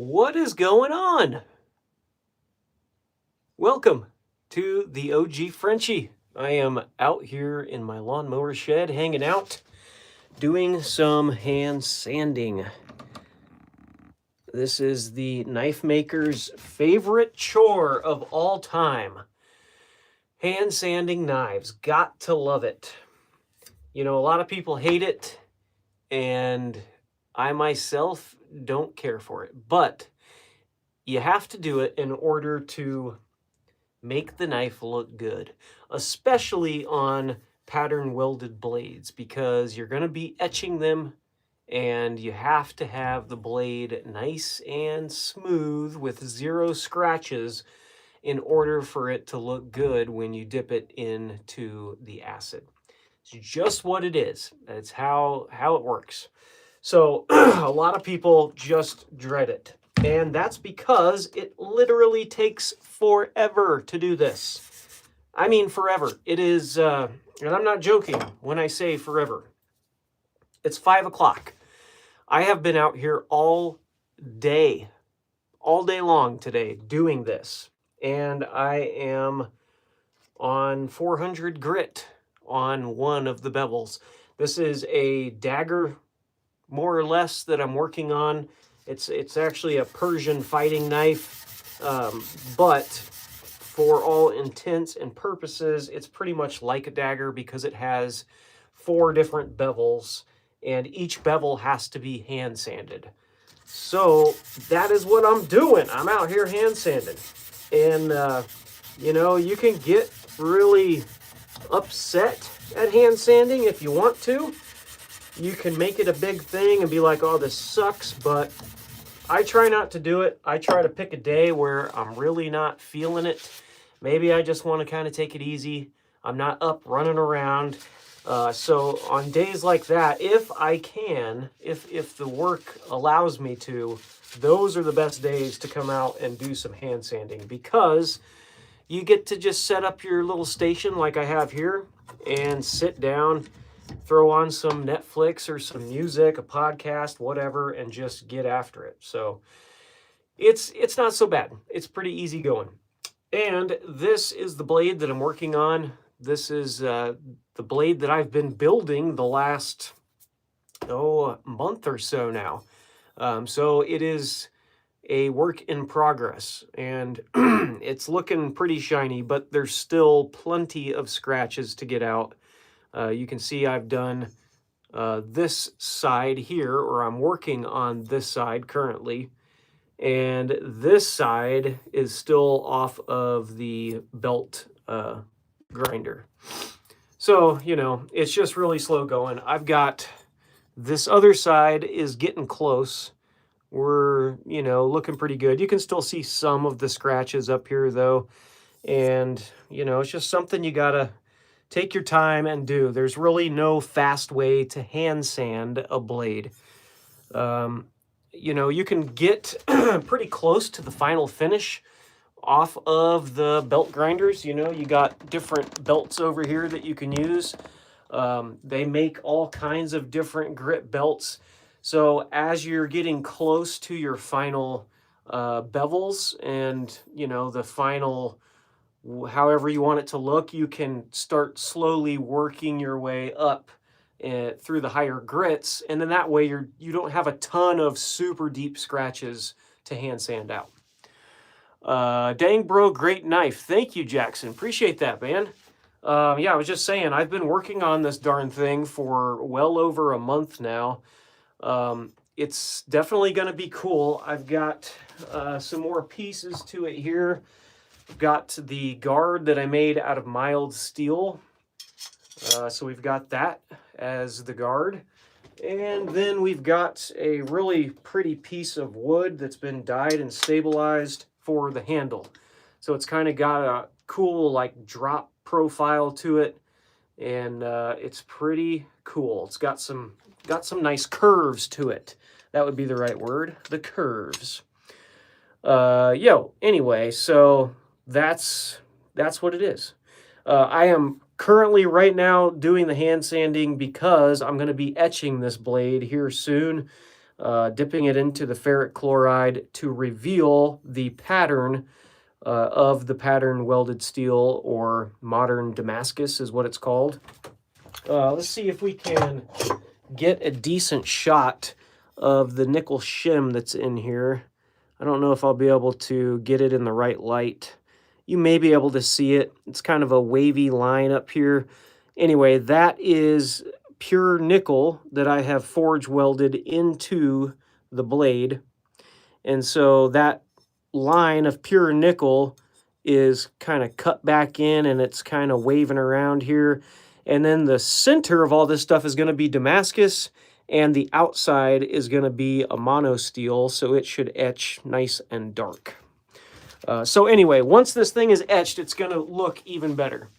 What is going on? Welcome to the OG Frenchy. I am out here in my lawnmower shed hanging out, doing some hand sanding. This is the knife maker's favorite chore of all time. Hand sanding knives. Got to love it. You know, a lot of people hate it, and I myself don't care for it, but you have to do it in order to make the knife look good, especially on pattern welded blades, because you're going to be etching them and you have to have the blade nice and smooth with zero scratches in order for it to look good when you dip it into the acid. It's just what it is. That's how it works. So a lot of people just dread it. And that's because it literally takes forever to do this. I mean, forever. It is, and I'm not joking when I say forever. It's 5 o'clock. I have been out here all day long today doing this. And I am on 400 grit on one of the bevels. This is a dagger, more or less, that I'm working on. It's actually a Persian fighting knife, but for all intents and purposes, it's pretty much like a dagger because it has 4 different bevels, and each bevel has to be hand sanded. So that is what I'm doing. I'm out here hand sanding. And, you know, you can get really upset at hand sanding if you want to. You can make it a big thing and be like, oh, this sucks, but I try not to do it. I try to pick a day where I'm really not feeling it. Maybe I just want to kind of take it easy. I'm not up running around. So on days like that, if I can, if the work allows me to, those are the best days to come out and do some hand sanding, because you get to just set up your little station like I have here and sit down, throw on some Netflix or some music, a podcast, whatever, and just get after it. So it's not so bad. It's pretty easy going. And this is the blade that I'm working on. This is the blade that I've been building the last month or so now. So it is a work in progress, and it's looking pretty shiny, but there's still plenty of scratches to get out. You can see I've done this side here, or I'm working on this side currently, and this side is still off of the belt grinder. So, you know, it's just really slow going. I've got this other side is getting close. We're, you know, looking pretty good. You can still see some of the scratches up here though. And, you know, it's just something you gotta take your time and do. There's really no fast way to hand sand a blade. You know, you can get pretty close to the final finish off of the belt grinders. You know, you got different belts over here that you can use. They make all kinds of different grit belts. So as you're getting close to your final bevels and, you know, the final, however you want it to look, you can start slowly working your way up through the higher grits. And then that way you don't have a ton of super deep scratches to hand sand out. Dang bro, great knife. Thank you, Jackson. Appreciate that, man. Yeah, I was just saying, I've been working on this darn thing for well over a month now. It's definitely going to be cool. I've got some more pieces to it here. I've got the guard that I made out of mild steel. So we've got that as the guard. And then we've got a really pretty piece of wood that's been dyed and stabilized for the handle. So it's kind of got a cool like drop profile to it, and it's pretty cool. It's got some nice curves to it. That would be the right word, the curves. Anyway, so that's what it is. I am currently right now doing the hand sanding because I'm going to be etching this blade here soon. dipping it into the ferric chloride to reveal the pattern of the pattern welded steel, or modern Damascus is what it's called. Let's see if we can get a decent shot of the nickel shim that's in here. I don't know if I'll be able to get it in the right light. You may be able to see it. It's kind of a wavy line up here. Anyway, that is pure nickel that I have forge welded into the blade. And so that line of pure nickel is kind of cut back in, and it's kind of waving around here. And then the center of all this stuff is going to be Damascus, and the outside is going to be a mono steel, so it should etch nice and dark. So anyway, once this thing is etched, it's going to look even better.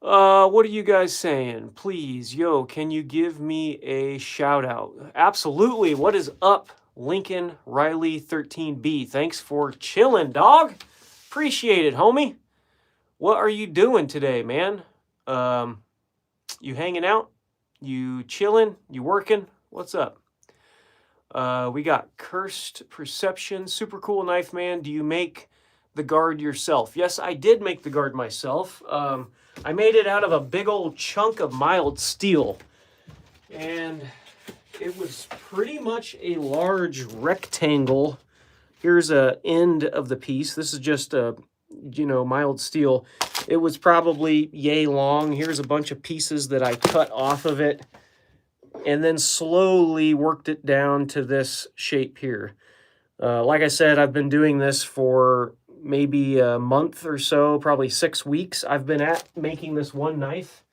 What are you guys saying? Please, yo, can you give me a shout out? Absolutely. What is up, Lincoln Riley 13B? Thanks for chilling, dog. Appreciate it, homie. What are you doing today, man? You hanging out? You chilling? You working? What's up? We got Cursed Perception. Super cool knife, man. Do you make the guard yourself? Yes, I did make the guard myself. I made it out of a big old chunk of mild steel. And it was pretty much a large rectangle. Here's a end of the piece. This is just a, mild steel. It was probably yay long. Here's a bunch of pieces that I cut off of it, and then slowly worked it down to this shape here. Like I said, I've been doing this for maybe a month or so, probably 6 weeks. I've been at making this one knife.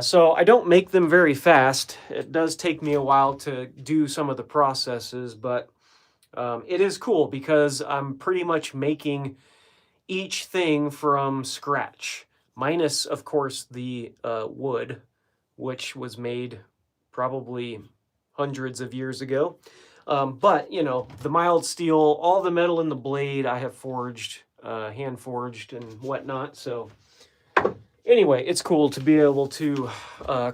So I don't make them very fast. It does take me a while to do some of the processes, but it is cool because I'm pretty much making each thing from scratch, minus, of course, the wood, which was made probably hundreds of years ago. But, the mild steel, all the metal in the blade, I have forged, hand forged and whatnot. So anyway, it's cool to be able to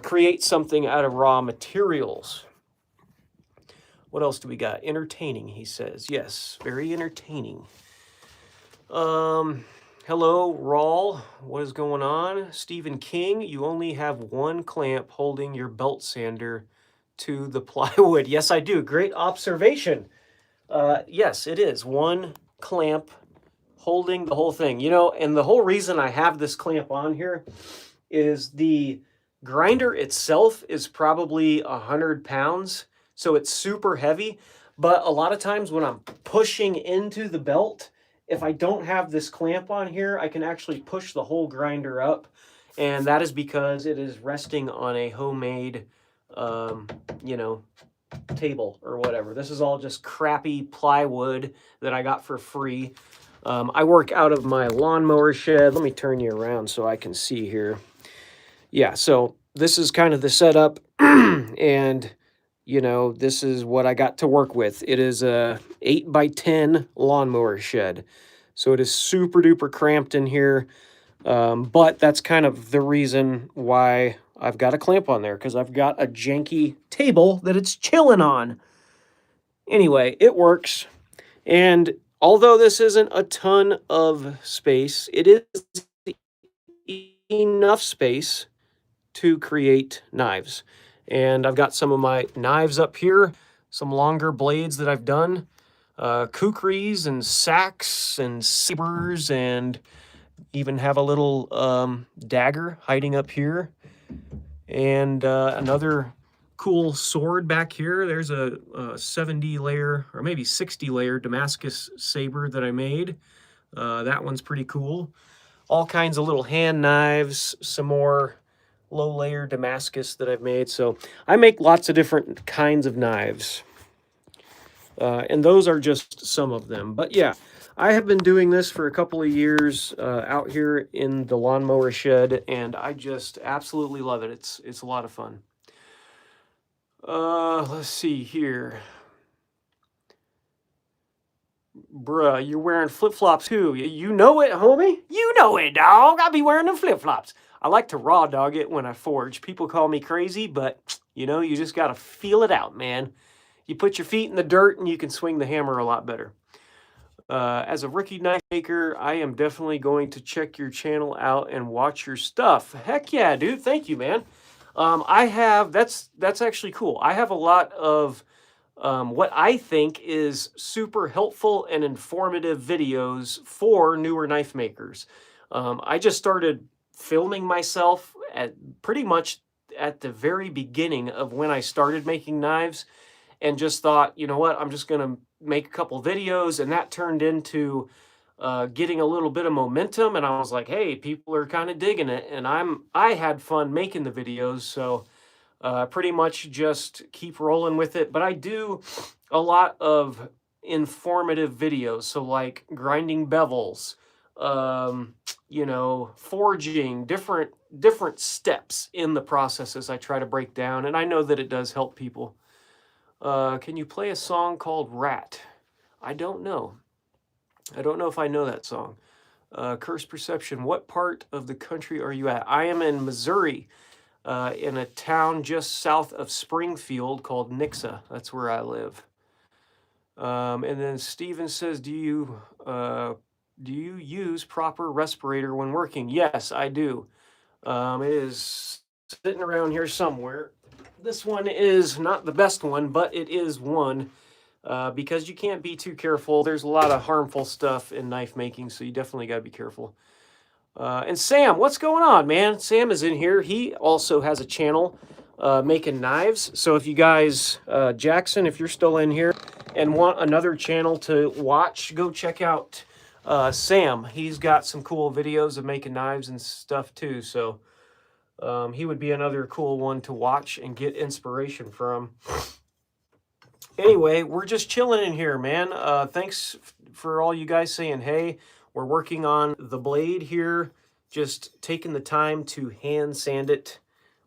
create something out of raw materials. What else do we got? Entertaining, he says. Yes, very entertaining. Hello, Rawl. What is going on? Stephen King, you only have one clamp holding your belt sander to the plywood. Yes, I do. Great observation. Yes, it is. One clamp holding the whole thing. And the whole reason I have this clamp on here is the grinder itself is probably 100 pounds. So it's super heavy. But a lot of times when I'm pushing into the belt, if I don't have this clamp on here, I can actually push the whole grinder up. And that is because it is resting on a homemade, table or whatever. This is all just crappy plywood that I got for free. I work out of my lawnmower shed. Let me turn you around so I can see here. Yeah, so this is kind of the setup. And, this is what I got to work with. It is a 8x10 lawnmower shed. So it is super duper cramped in here. But that's kind of the reason why I've got a clamp on there, because I've got a janky table that it's chilling on. Anyway, it works. And although this isn't a ton of space, it is enough space to create knives. And I've got some of my knives up here, some longer blades that I've done, kukris and sacks and sabers, and even have a little dagger hiding up here. And another cool sword back here. There's a 70 layer or maybe 60 layer Damascus saber that I made. That one's pretty cool. All kinds of little hand knives, some more low layer Damascus that I've made. So I make lots of different kinds of knives. And those are just some of them. But yeah, I have been doing this for a couple of years out here in the lawnmower shed, and I just absolutely love it. It's a lot of fun. Let's see here. Bruh, you're wearing flip-flops too. You know it, homie. You know it, dog. I be wearing them flip-flops. I like to raw dog it when I forge. People call me crazy, but, you just got to feel it out, man. You put your feet in the dirt and you can swing the hammer a lot better. As a rookie knife maker, I am definitely going to check your channel out and watch your stuff. Heck yeah, dude. Thank you, man. That's actually cool. I have a lot of what I think is super helpful and informative videos for newer knife makers. I just started filming myself at pretty much at the very beginning of when I started making knives, and just thought, you know what, I'm just going to make a couple videos, and that turned into getting a little bit of momentum, and I was like, hey, people are kind of digging it, and I had fun making the videos, so pretty much just keep rolling with it. But I do a lot of informative videos, so like grinding bevels, you know, forging, different steps in the processes I try to break down, and I know that it does help people. Can you play a song called Rat? I don't know. I don't know if I know that song. Curse Perception, what part of the country are you at? I am in Missouri, in a town just south of Springfield called Nixa. That's where I live. And then Steven says, do you use proper respirator when working? Yes, I do. It is sitting around here somewhere. This one is not the best one, but it is one, because you can't be too careful. There's a lot of harmful stuff in knife making, so you definitely got to be careful. And Sam, what's going on, man? Sam is in here. He also has a channel making knives. So if you guys, Jackson, if you're still in here and want another channel to watch, go check out Sam. He's got some cool videos of making knives and stuff too. So he would be another cool one to watch and get inspiration from. Anyway, we're just chilling in here, man. Thanks for all you guys saying hey. We're working on the blade here, just taking the time to hand sand it,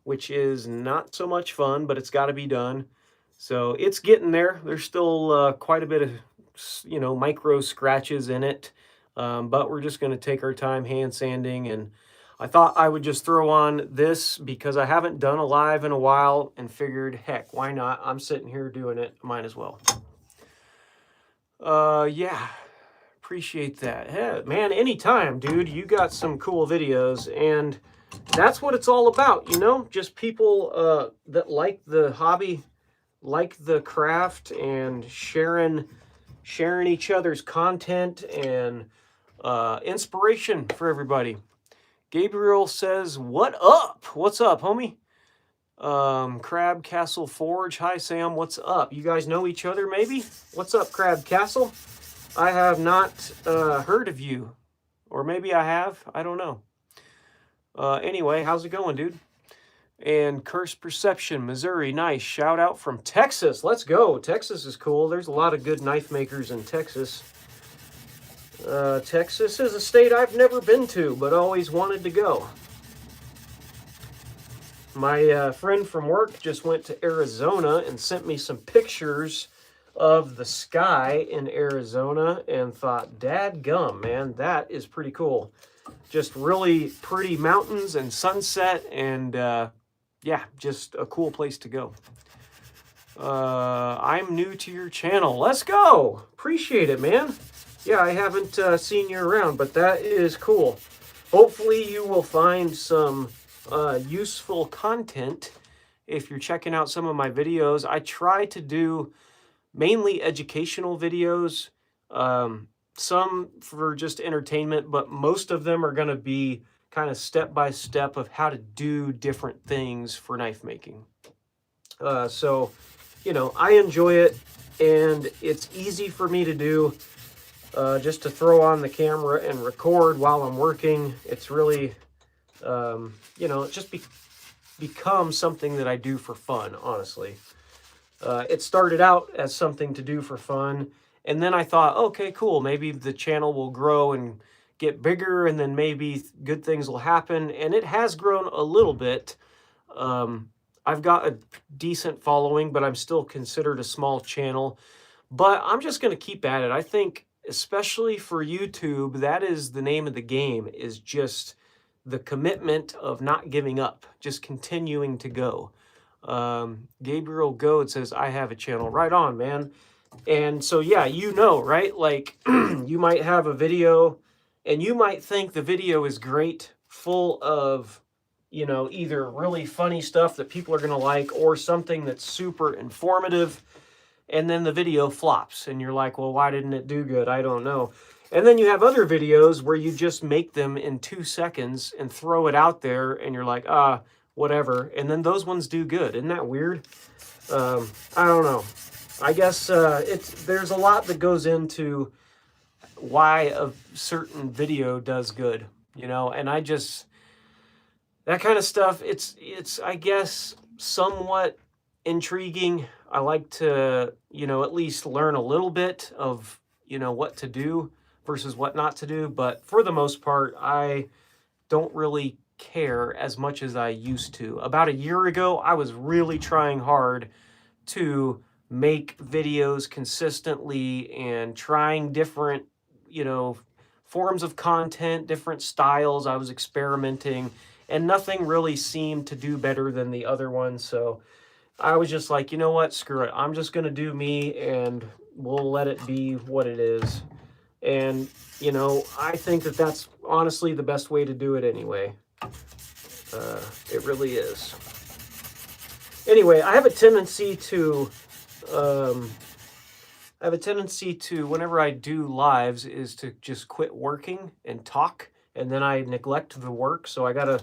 which is not so much fun, but it's got to be done. So it's getting there. There's still quite a bit of, you know, micro scratches in it, but we're just going to take our time hand sanding. And I thought I would just throw on this because I haven't done a live in a while, and figured, heck, why not? I'm sitting here doing it. Might as well. Yeah. Appreciate that. Hey, man, anytime, dude. You got some cool videos, and that's what it's all about, you know? Just people that like the hobby, like the craft, and sharing each other's content and inspiration for everybody. Gabriel says, what up? What's up, homie? Crab Castle Forge. Hi, Sam. What's up? You guys know each other, maybe? What's up, Crab Castle? I have not heard of you. Or maybe I have. I don't know. Anyway, how's it going, dude? And Curse Perception, Missouri. Nice. Shout out from Texas. Let's go. Texas is cool. There's a lot of good knife makers in Texas. Texas is a state I've never been to, but always wanted to go. My friend from work just went to Arizona and sent me some pictures of the sky in Arizona, and thought, dadgum, man, that is pretty cool. Just really pretty mountains and sunset, and yeah, just a cool place to go. I'm new to your channel. Let's go. Appreciate it, man. Yeah, I haven't seen you around, but that is cool. Hopefully you will find some useful content if you're checking out some of my videos. I try to do mainly educational videos, some for just entertainment, but most of them are going to be kind of step-by-step of how to do different things for knife making. So, you know, I enjoy it, and it's easy for me to do, just to throw on the camera and record while I'm working. It's really, you know, it just becomes something that I do for fun, honestly. It started out as something to do for fun, and then I thought, okay, cool, maybe the channel will grow and get bigger, and then maybe good things will happen, and it has grown a little bit. I've got a decent following, but I'm still considered a small channel, but I'm just going to keep at it. I think, especially for YouTube, that is the name of the game, is just the commitment of not giving up, just continuing to go. Gabriel Goad says, I have a channel. Right on, man. And so, yeah, you know, right? Like, you might have a video and you might think the video is great, full of, you know, either really funny stuff that people are going to like or something that's super informative. And then the video flops and you're like, well, why didn't it do good? I don't know. And then you have other videos where you just make them in 2 seconds and throw it out there and you're like, whatever. And then those ones do good. Isn't that weird? I don't know. I guess there's a lot that goes into why a certain video does good, you know, and I just, that kind of stuff, it's I guess somewhat intriguing. I like to, you know, at least learn a little bit of, you know, what to do versus what not to do, but for the most part, I don't really care as much as I used to. About a year ago, I was really trying hard to make videos consistently and trying different, you know, forms of content, different styles. I was experimenting and nothing really seemed to do better than the other one. So I was just like, you know what, screw it. I'm just going to do me and we'll let it be what it is. And, you know, I think that that's honestly the best way to do it anyway. It really is. Anyway, I have a tendency to, whenever I do lives, is to just quit working and talk, and then I neglect the work. So I got to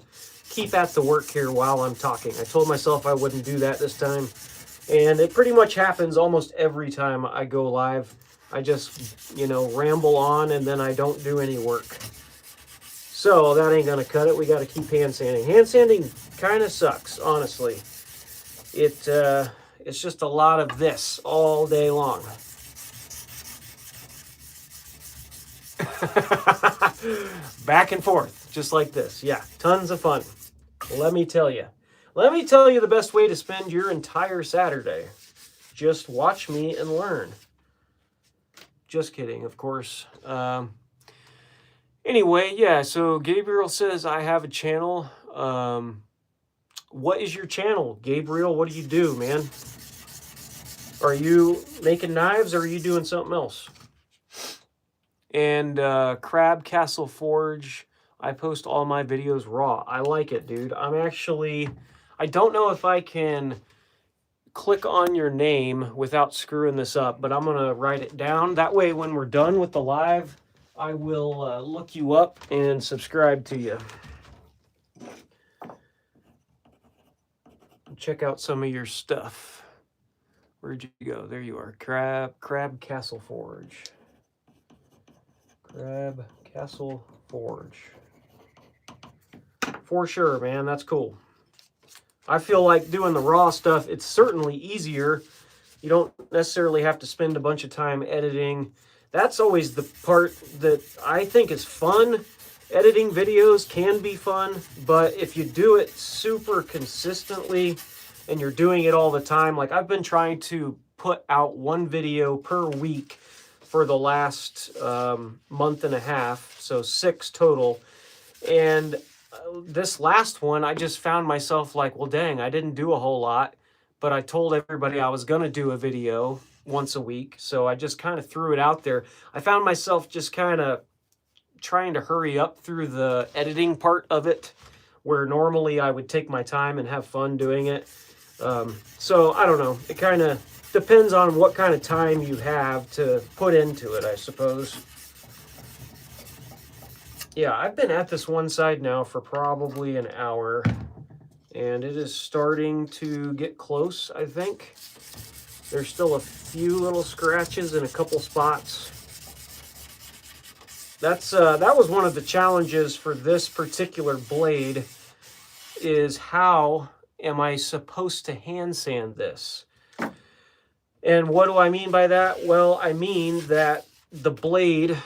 keep at the work here while I'm talking. I told myself I wouldn't do that this time, and it pretty much happens almost every time I go live. I just, you know, ramble on and then I don't do any work. So that ain't going to cut it. We got to keep hand sanding. Hand sanding kind of sucks, honestly. It's just a lot of this all day long. Back and forth, just like this. Yeah, tons of fun. Let me tell you. Let me tell you the best way to spend your entire Saturday. Just watch me and learn. Just kidding, of course. Anyway, yeah, so Gabriel says, I have a channel. What is your channel, Gabriel? What do you do, man? Are you making knives or are you doing something else? And Crab Castle Forge, I post all my videos raw. I like it, dude. I don't know if I can click on your name without screwing this up, but I'm going to write it down. That way, when we're done with the live, I will look you up and subscribe to you. Check out some of your stuff. Where'd you go? There you are. Crab Castle Forge. Crab Castle Forge. For sure, man. That's cool. I feel like doing the raw stuff, it's certainly easier. You don't necessarily have to spend a bunch of time editing. That's always the part that I think is fun. Editing videos can be fun, but if you do it super consistently and you're doing it all the time, like I've been trying to put out one video per week for the last month and a half, so 6 total. And this last one, I just found myself like, well, dang, I didn't do a whole lot, but I told everybody I was going to do a video once a week. So I just kind of threw it out there. I found myself just kind of trying to hurry up through the editing part of it, where normally I would take my time and have fun doing it. So I don't know. It kind of depends on what kind of time you have to put into it, I suppose. Yeah, I've been at this one side now for probably an hour, and it is starting to get close, I think. There's still a few little scratches in a couple spots. That was one of the challenges for this particular blade, is how am I supposed to hand sand this? And what do I mean by that? Well, I mean that the blade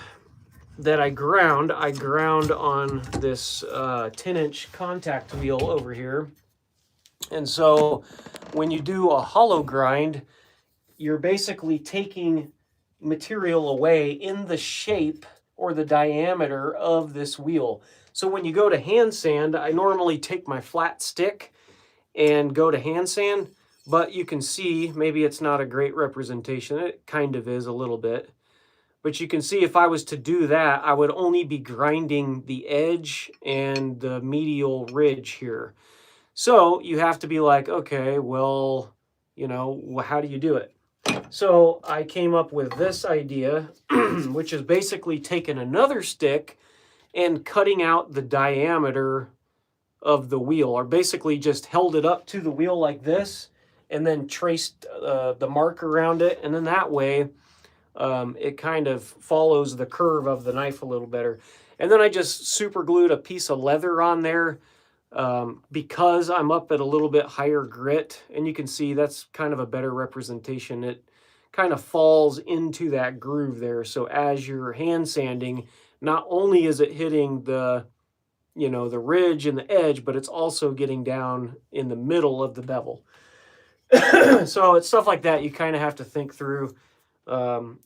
that I ground on this 10-inch contact wheel over here. And so when you do a hollow grind, you're basically taking material away in the shape or the diameter of this wheel. So when you go to hand sand, I normally take my flat stick and go to hand sand. But you can see, maybe it's not a great representation. It kind of is a little bit. But you can see if I was to do that, I would only be grinding the edge and the medial ridge here. So you have to be like, okay, well, you know, how do you do it? So I came up with this idea, which is basically taking another stick and cutting out the diameter of the wheel, or basically just held it up to the wheel like this and then traced the mark around it. And then that way it kind of follows the curve of the knife a little better. And then I just super glued a piece of leather on there because I'm up at a little bit higher grit. And you can see that's kind of a better representation. It kind of falls into that groove there. So as you're hand sanding, not only is it hitting the, you know, the ridge and the edge, but it's also getting down in the middle of the bevel. So it's stuff like that you kind of have to think through,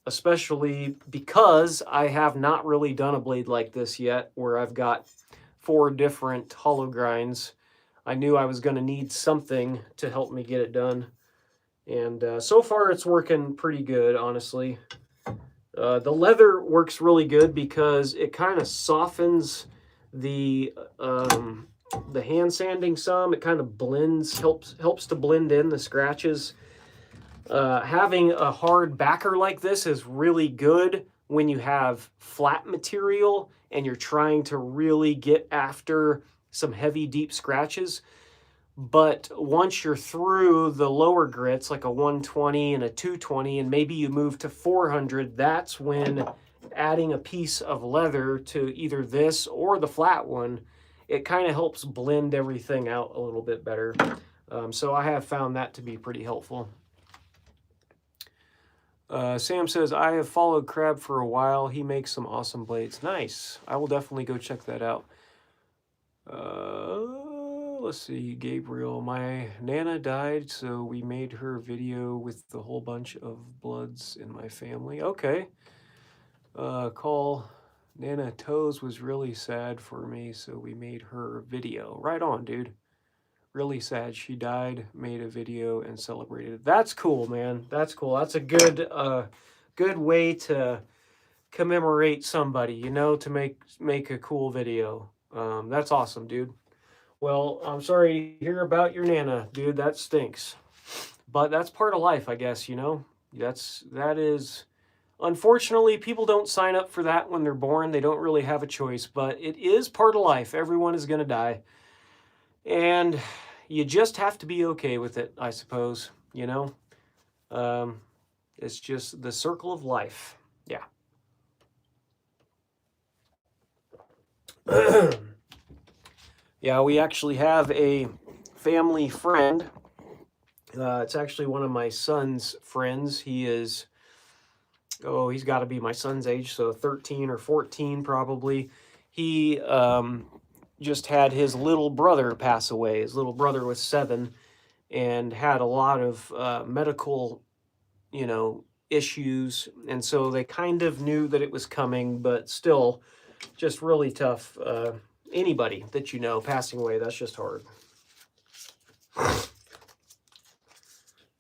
especially because I have not really done a blade like this yet, where I've got 4 different hollow grinds. I knew I was going to need something to help me get it done. And so far it's working pretty good, honestly. The leather works really good because it kind of softens the hand sanding some. It kind of blends, helps to blend in the scratches. Having a hard backer like this is really good when you have flat material and you're trying to really get after some heavy, deep scratches. But once you're through the lower grits, like a 120 and a 220, and maybe you move to 400, that's when adding a piece of leather to either this or the flat one, it kind of helps blend everything out a little bit better. So I have found that to be pretty helpful. Sam says, I have followed Crab for a while. He makes some awesome blades. Nice. I will definitely go check that out. Let's see, Gabriel. My Nana died, so we made her video with the whole bunch of bloods in my family. Okay. Call Nana Toes was really sad for me, so we made her video. Right on, dude. Really sad. She died, made a video, and celebrated. That's cool, man. That's cool. That's a good good way to commemorate somebody, you know, to make a cool video. That's awesome, dude. Well, I'm sorry to hear about your Nana, dude. That stinks. But that's part of life, I guess, you know? That is, unfortunately, people don't sign up for that when they're born. They don't really have a choice, but it is part of life. Everyone is going to die. And you just have to be okay with it, I suppose, you know? It's just the circle of life. Yeah. Yeah, we actually have a family friend. It's actually one of my son's friends. He is, he's got to be my son's age, so 13 or 14 probably. He just had his little brother pass away. His little brother was 7 and had a lot of medical, you know, issues. And so they kind of knew that it was coming, but still just really tough. Anybody that you know passing away, that's just hard.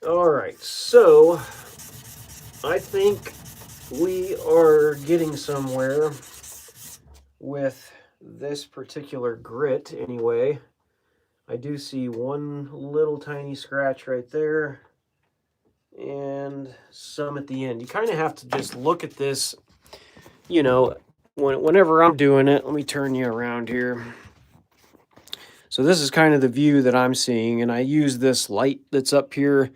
All right, so I think we are getting somewhere with this particular grit anyway. I do see one little tiny scratch right there and some at the end. You kind of have to just look at this, you know, whenever I'm doing it. Let me turn you around here. So this is kind of the view that I'm seeing, and I use this light that's up here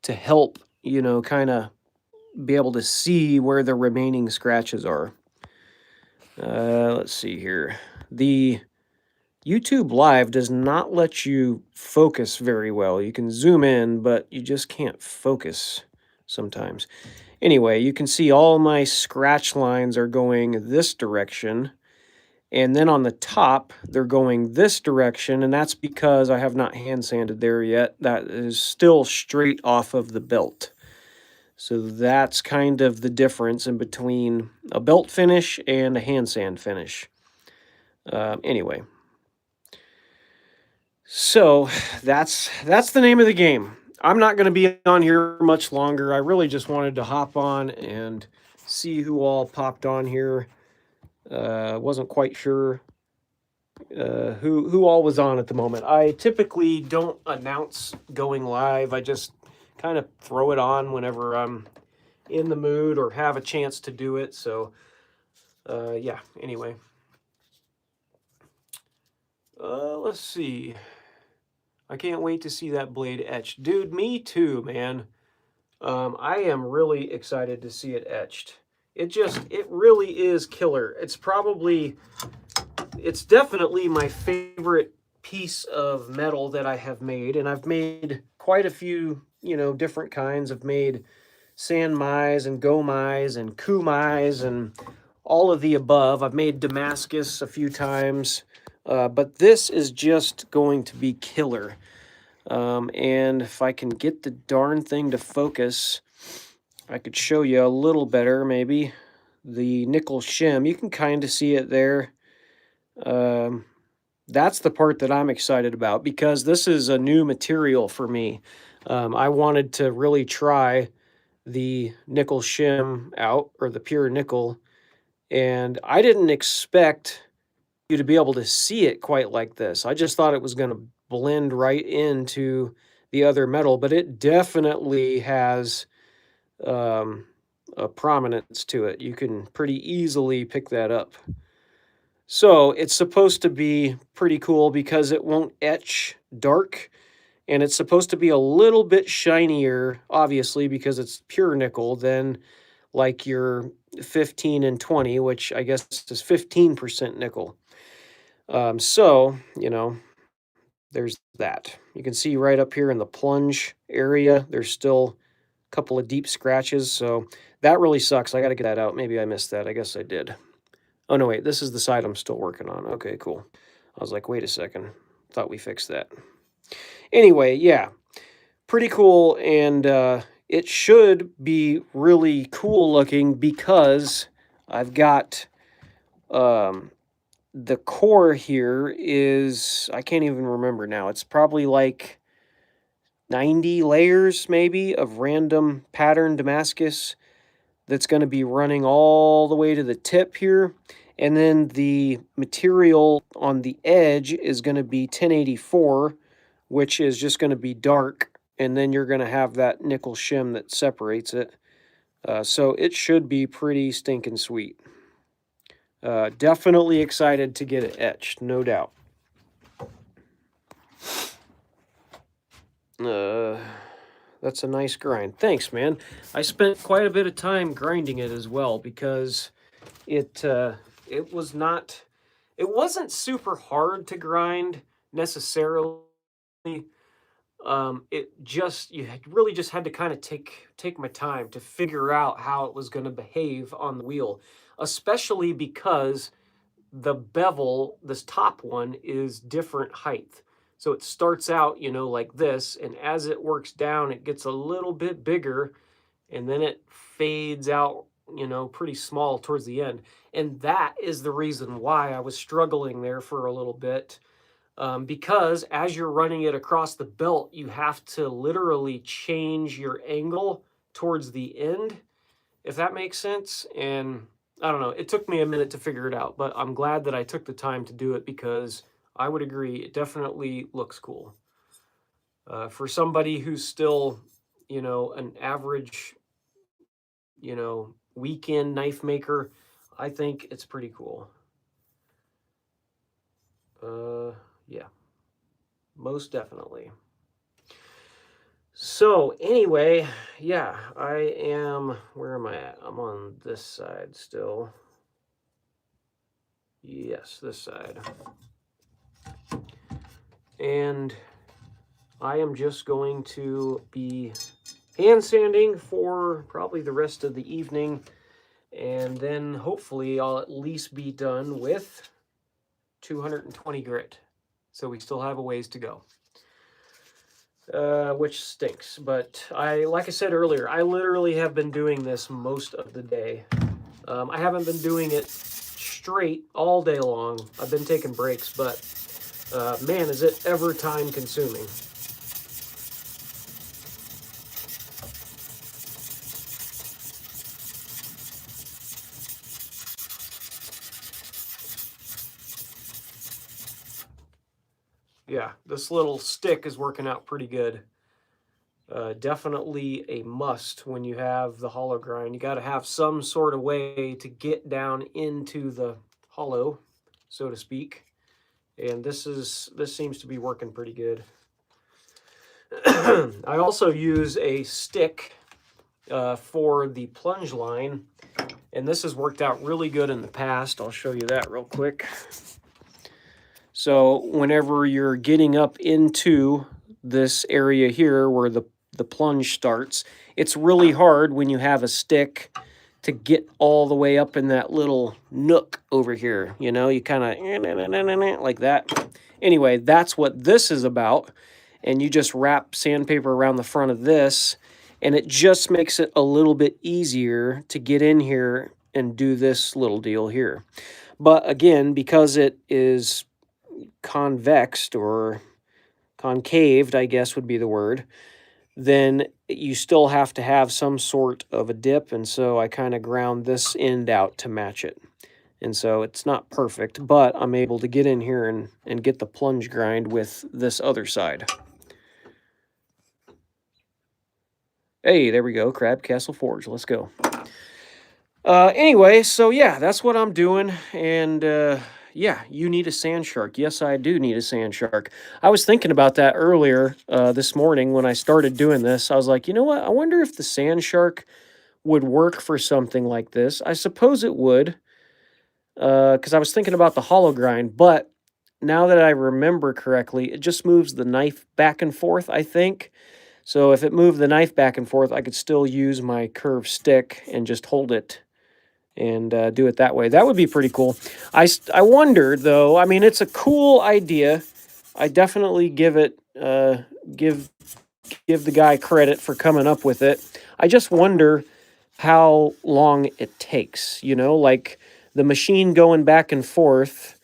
to help, you know, kind of be able to see where the remaining scratches are. Let's see here. The YouTube Live does not let you focus very well. You can zoom in, but you just can't focus sometimes. Anyway, you can see all my scratch lines are going this direction. And then on the top, they're going this direction, and that's because I have not hand sanded there yet. That is still straight off of the belt. So that's kind of the difference in between a belt finish and a hand sand finish. Anyway. So that's the name of the game. I'm not going to be on here much longer. I really just wanted to hop on and see who all popped on here. Wasn't quite sure who all was on at the moment. I typically don't announce going live. I just kind of throw it on whenever I'm in the mood or have a chance to do it. So yeah, anyway. Let's see. I can't wait to see that blade etched. Dude, me too, man. I am really excited to see it etched. It really is killer. It's definitely my favorite piece of metal that I have made, and I've made quite a few, different kinds. I've made san mais and go mais and ku mais and all of the above. I've made Damascus a few times, but this is just going to be killer. And if I can get the darn thing to focus, I could show you a little better, maybe. The nickel shim, you can kind of see it there. That's the part that I'm excited about because this is a new material for me. I wanted to really try the nickel shim out, or the pure nickel, and I didn't expect you to be able to see it quite like this. I just thought it was going to blend right into the other metal, but it definitely has a prominence to it. You can pretty easily pick that up. So it's supposed to be pretty cool because it won't etch dark, and it's supposed to be a little bit shinier, obviously, because it's pure nickel, than like your 15 and 20, which I guess is 15% nickel. So, there's that. You can see right up here in the plunge area, there's still a couple of deep scratches, so that really sucks. I got to get that out. Maybe I missed that. I guess I did. Oh, no, wait, this is the side I'm still working on. Okay, cool. I was like, wait a second. Thought we fixed that. Anyway, yeah, pretty cool, and it should be really cool looking because I've got the core here is, I can't even remember now. It's probably like 90 layers maybe of random pattern Damascus that's going to be running all the way to the tip here. And then the material on the edge is going to be 1084, which is just going to be dark. And then you're going to have that nickel shim that separates it. So it should be pretty stinking sweet. Definitely excited to get it etched, no doubt. That's a nice grind. Thanks, man. I spent quite a bit of time grinding it as well because it wasn't super hard to grind necessarily. You really just had to kind of take my time to figure out how it was going to behave on the wheel, especially because the bevel, this top one, is different height. So it starts out, like this, and as it works down, it gets a little bit bigger, and then it fades out, pretty small towards the end. And that is the reason why I was struggling there for a little bit, because as you're running it across the belt, you have to literally change your angle towards the end, if that makes sense. And I don't know, it took me a minute to figure it out, but I'm glad that I took the time to do it because I would agree it definitely looks cool. For somebody who's still, an average, weekend knife maker, I think it's pretty cool. Yeah, most definitely. So anyway, yeah, where am I at? I'm on this side still. Yes, this side. And I am just going to be hand sanding for probably the rest of the evening. And then hopefully I'll at least be done with 220 grit. So we still have a ways to go. Which stinks. But like I said earlier, I literally have been doing this most of the day. I haven't been doing it straight all day long. I've been taking breaks, but man, is it ever time consuming. Yeah, this little stick is working out pretty good. Definitely a must when you have the hollow grind. You got to have some sort of way to get down into the hollow, so to speak. And this seems to be working pretty good. I also use a stick for the plunge line, and this has worked out really good in the past. I'll show you that real quick. So whenever you're getting up into this area here where the plunge starts, it's really hard when you have a stick to get all the way up in that little nook over here. You know, you kind of like that. Anyway, that's what this is about. And you just wrap sandpaper around the front of this, and it just makes it a little bit easier to get in here and do this little deal here. But again, because it is convexed or concaved, I guess would be the word, then you still have to have some sort of a dip, and so I kind of ground this end out to match it. And so it's not perfect, but I'm able to get in here and get the plunge grind with this other side. Hey, there we go, Crab Castle Forge, let's go. Anyway, so yeah, that's what I'm doing, and yeah, you need a sand shark. Yes, I do need a sand shark. I was thinking about that earlier this morning when I started doing this. I was like, you know what? I wonder if the sand shark would work for something like this. I suppose it would, because I was thinking about the hollow grind, but now that I remember correctly, it just moves the knife back and forth, I think. So if it moved the knife back and forth, I could still use my curved stick and just hold it and do it that way. That would be pretty cool. I wonder, though, I mean, it's a cool idea. I definitely give it, give the guy credit for coming up with it. I just wonder how long it takes, you know, like the machine going back and forth.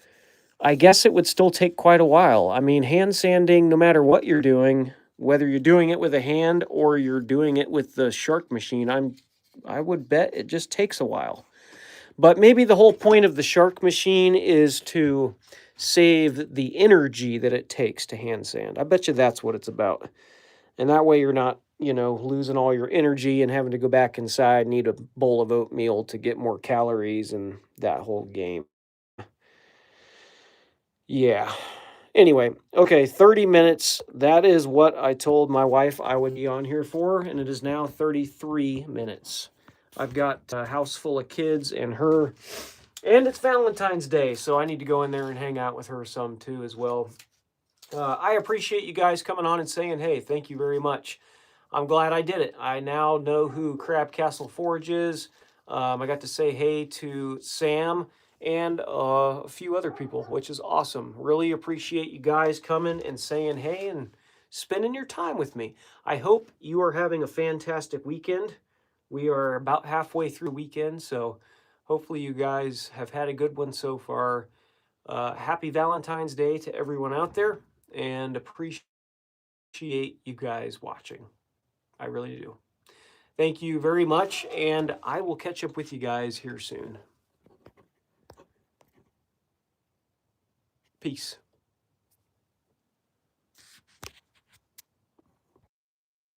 I guess it would still take quite a while. I mean, hand sanding, no matter what you're doing, whether you're doing it with a hand or you're doing it with the shark machine, I would bet it just takes a while. But maybe the whole point of the shark machine is to save the energy that it takes to hand sand. I bet you that's what it's about. And that way you're not, you know, losing all your energy and having to go back inside and eat a bowl of oatmeal to get more calories and that whole game. Yeah. Anyway, okay, 30 minutes. That is what I told my wife I would be on here for, and it is now 33 minutes. I've got a house full of kids and her, and it's Valentine's Day, so I need to go in there and hang out with her some too as well. I appreciate you guys coming on and saying, hey, thank you very much. I'm glad I did it. I now know who Crab Castle Forge is. I got to say hey to Sam and a few other people, which is awesome. Really appreciate you guys coming and saying hey and spending your time with me. I hope you are having a fantastic weekend. We are about halfway through the weekend, so hopefully you guys have had a good one so far. Happy Valentine's Day to everyone out there, and appreciate you guys watching. I really do. Thank you very much, and I will catch up with you guys here soon. Peace.